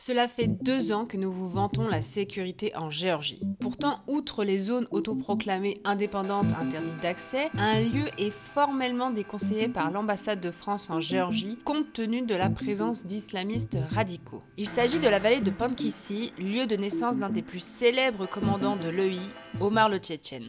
Cela fait 2 ans que nous vous vantons la sécurité en Géorgie. Pourtant, outre les zones autoproclamées indépendantes interdites d'accès, un lieu est formellement déconseillé par l'ambassade de France en Géorgie compte tenu de la présence d'islamistes radicaux. Il s'agit de la vallée de Pankhissi, lieu de naissance d'un des plus célèbres commandants de l'EI, Omar le Tchétchène.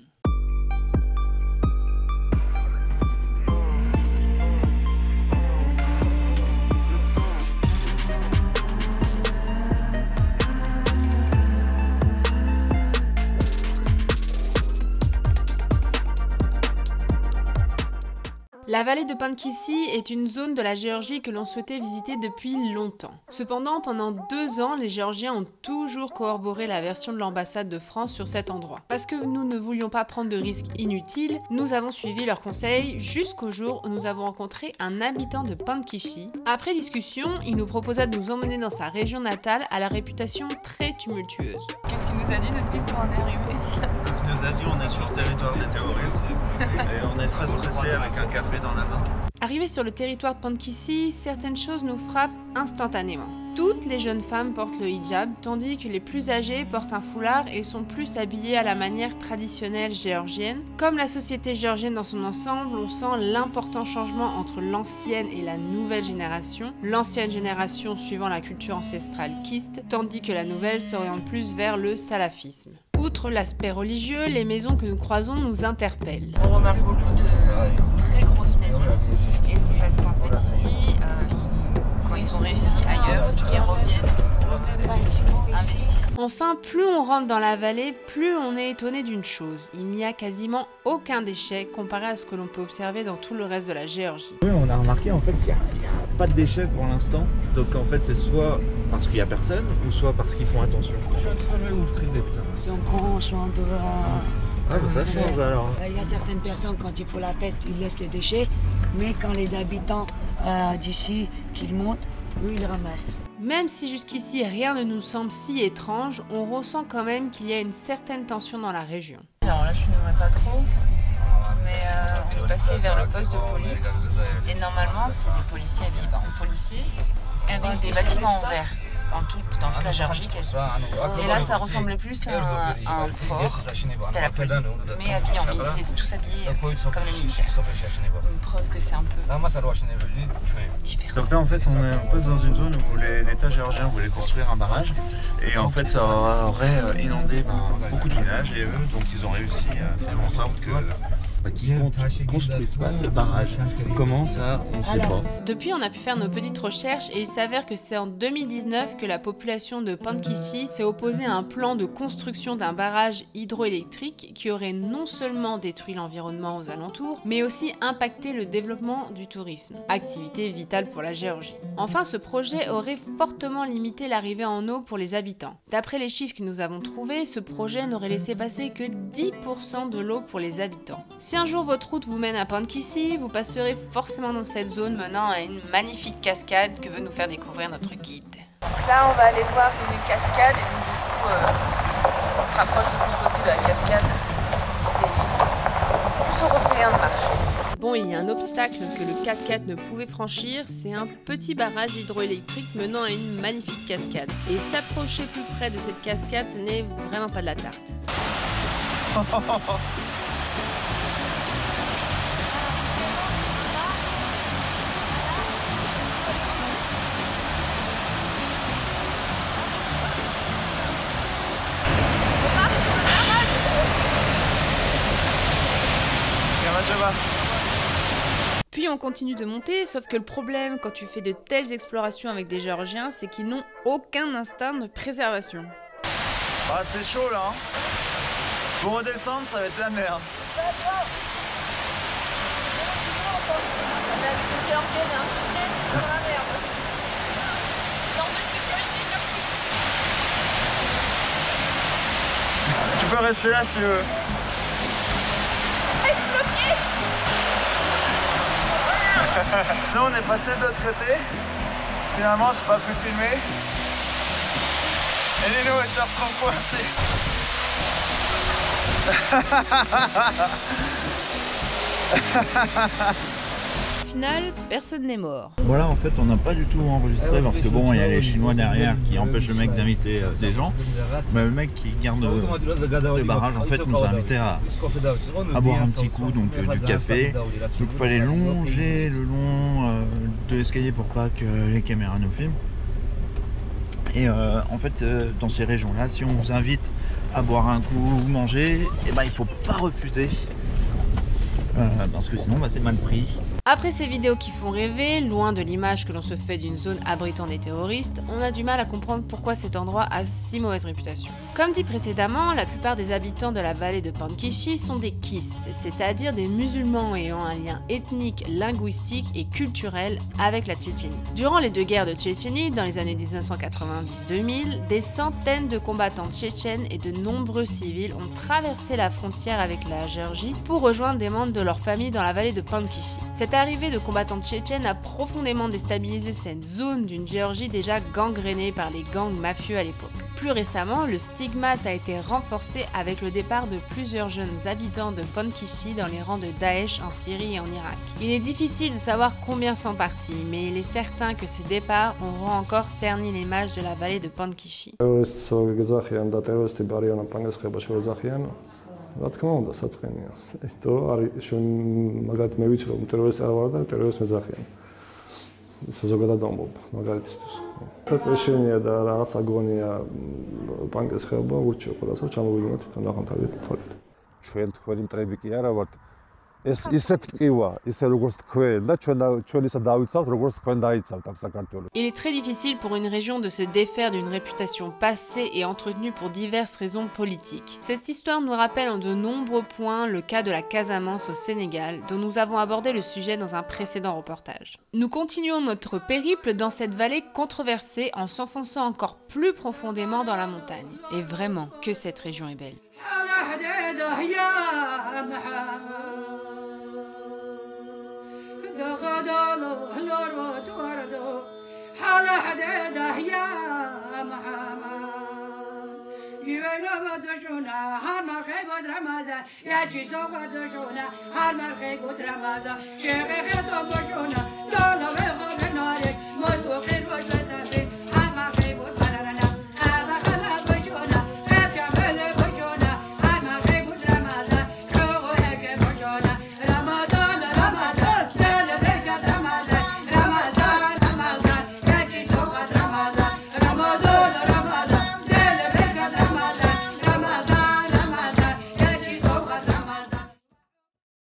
La vallée de Pankhissi est une zone de la Géorgie que l'on souhaitait visiter depuis longtemps. Cependant, pendant 2 ans, les Géorgiens ont toujours corroboré la version de l'ambassade de France sur cet endroit. Parce que nous ne voulions pas prendre de risques inutiles, nous avons suivi leurs conseils jusqu'au jour où nous avons rencontré un habitant de Pankhissi. Après discussion, il nous proposa de nous emmener dans sa région natale à la réputation très tumultueuse. Qu'est-ce qu'il nous a dit depuis quand on est arrivé? Il nous a dit on est sur le territoire des terroristes et on est très stressé avec un café dans la main. Arrivés sur le territoire de Pankhissi, certaines choses nous frappent instantanément. Toutes les jeunes femmes portent le hijab, tandis que les plus âgées portent un foulard et sont plus habillées à la manière traditionnelle géorgienne. Comme la société géorgienne dans son ensemble, on sent l'important changement entre l'ancienne et la nouvelle génération. L'ancienne génération suivant la culture ancestrale kiste, tandis que la nouvelle s'oriente plus vers le salafisme. Outre l'aspect religieux, les maisons que nous croisons nous interpellent. On remarque beaucoup de très grosses maisons et c'est parce qu'en fait ici, quand ils ont réussi ailleurs, ils reviennent investir. Enfin, plus on rentre dans la vallée, plus on est étonné d'une chose. Il n'y a quasiment aucun déchet comparé à ce que l'on peut observer dans tout le reste de la Géorgie. Oui, on a remarqué en fait il n'y a pas de déchets pour l'instant. Donc en fait c'est soit parce qu'il n'y a personne ou soit parce qu'ils font attention. Je suis en train de ouvrir des putains. Si on prend, on doit... Ah bah ça change alors. Il y a certaines personnes, quand il faut la fête, ils laissent les déchets, mais quand les habitants d'ici, qu'ils montent, eux, ils ramassent. Même si jusqu'ici rien ne nous semble si étrange, on ressent quand même qu'il y a une certaine tension dans la région. Alors là, je ne nommerai pas trop, mais on est passé vers le poste de police et normalement, c'est des policiers habillés en policiers avec des bâtiments en verre. Dans toute la Géorgie quasiment. Et là ça ressemblait plus à un fort, c'était la police, mais habillés en militaire, ils étaient tous habillés comme les militaires. Une preuve que c'est un peu différent. Donc là en fait on passe dans une zone où l'État géorgien voulait construire un barrage et en fait ça aurait inondé beaucoup de villages et eux donc ils ont réussi à faire en sorte que qu'ils ne construisent pas ce barrage. Comment ça, on ne sait pas. Depuis, on a pu faire nos petites recherches et il s'avère que c'est en 2019 que la population de Pankhissi s'est opposée à un plan de construction d'un barrage hydroélectrique qui aurait non seulement détruit l'environnement aux alentours, mais aussi impacté le développement du tourisme, activité vitale pour la Géorgie. Enfin, ce projet aurait fortement limité l'arrivée en eau pour les habitants. D'après les chiffres que nous avons trouvés, ce projet n'aurait laissé passer que 10% de l'eau pour les habitants. Si un jour votre route vous mène à Pankhissi, vous passerez forcément dans cette zone menant à une magnifique cascade que veut nous faire découvrir notre guide. Donc là on va aller voir une cascade et donc, du coup on se rapproche le plus possible de la cascade. C'est plus européen de marcher. Bon, il y a un obstacle que le 4x4 ne pouvait franchir, c'est un petit barrage hydroélectrique menant à une magnifique cascade. Et s'approcher plus près de cette cascade, ce n'est vraiment pas de la tarte. Puis on continue de monter, sauf que le problème quand tu fais de telles explorations avec des Géorgiens, c'est qu'ils n'ont aucun instinct de préservation. Ah c'est chaud là hein. Pour redescendre ça va être la merde. Tu peux rester là si tu veux. Nous on est passé de l'autre côté, finalement j'ai pas pu filmer et Lino elle s'est retrouvée coincée. final, personne n'est mort. Voilà, en fait, on n'a pas du tout enregistré parce que bon, il y a les Chinois derrière qui empêchent le mec d'inviter des gens. Mais le mec qui garde le barrage, en fait, nous a invités à boire un petit coup, donc du café. Donc il fallait longer le long de l'escalier pour pas que les caméras nous filment. Et en fait, dans ces régions-là, si on vous invite à boire un coup ou manger, et ben, il faut pas refuser. Parce que sinon c'est mal pris. Après ces vidéos qui font rêver, loin de l'image que l'on se fait d'une zone abritant des terroristes, on a du mal à comprendre pourquoi cet endroit a si mauvaise réputation. Comme dit précédemment, la plupart des habitants de la vallée de Pankhichi sont des kistes, c'est-à-dire des musulmans ayant un lien ethnique, linguistique et culturel avec la Tchétchénie. Durant les deux guerres de Tchétchénie, dans les années 1990-2000, des centaines de combattants tchétchènes et de nombreux civils ont traversé la frontière avec la Géorgie pour rejoindre des membres de leur famille dans la vallée de Pankhichi. Cette arrivée de combattants tchétchènes a profondément déstabilisé cette zone d'une Géorgie déjà gangrénée par les gangs mafieux à l'époque. Plus récemment, le stigmate a été renforcé avec le départ de plusieurs jeunes habitants de Pankhichi dans les rangs de Daesh en Syrie et en Irak. Il est difficile de savoir combien sont partis, mais il est certain que ces départs auront encore terni l'image de la vallée de Pankhichi. რა თქმა უნდა, საწყენია. თუ არის ჩვენ მაგალითად მე ვიცი რომ ტერორისტი არ ვარ და ტერორისტს მეძახიან. საზოგადოება ამბობ მაგალითისთვის. საწეშენია და რაღაც აგონია პანკის ხეობა ურჩევ ყველას რომ ჩამოვიდნენ თვითონ ახალთავით თორით. ჩვენ თქვენი მტრები კი არა ვართ. ეს ისე გტკივა, ისე როგორც თქვენ და ჩვენ ისა დავიცავთ, როგორც თქვენ დაიცავთ ამ საქართველოს. Il est très difficile pour une région de se défaire d'une réputation passée et entretenue pour diverses raisons politiques. Cette histoire nous rappelle en de nombreux points le cas de la Casamance au Sénégal, dont nous avons abordé le sujet dans un précédent reportage. Nous continuons notre périple dans cette vallée controversée en s'enfonçant encore plus profondément dans la montagne. Et vraiment, que cette région est belle.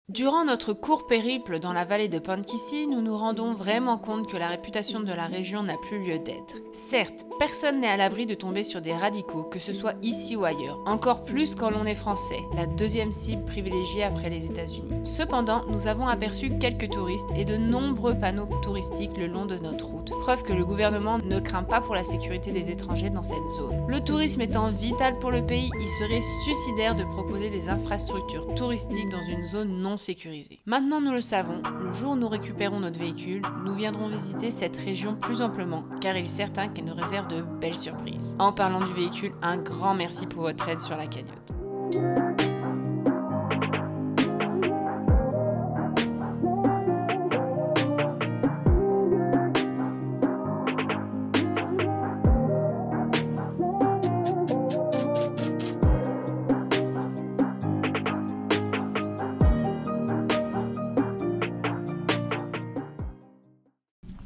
Durant notre court périple dans la vallée de Pankhichi, nous nous rendons vraiment compte que la réputation de la région n'a plus lieu d'être. Certes, personne n'est à l'abri de tomber sur des radicaux, que ce soit ici ou ailleurs, encore plus quand l'on est français, la deuxième cible privilégiée après les États-Unis. Cependant, nous avons aperçu quelques touristes et de nombreux panneaux touristiques le long de notre route, preuve que le gouvernement ne craint pas pour la sécurité des étrangers dans cette zone. Le tourisme étant vital pour le pays, il serait suicidaire de proposer des infrastructures touristiques dans une zone non sécurisée. Maintenant nous le savons, le jour où nous récupérons notre véhicule, nous viendrons visiter cette région plus amplement, car il est certain qu'elle nous réserve de belles surprises. En parlant du véhicule, un grand merci pour votre aide sur la cagnotte.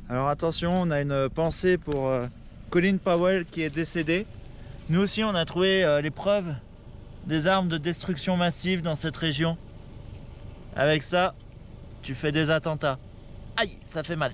Alors attention, on a une pensée pour Colin Powell qui est décédé. Nous aussi on a trouvé les preuves des armes de destruction massive dans cette région. Avec ça, tu fais des attentats. Aïe, ça fait mal.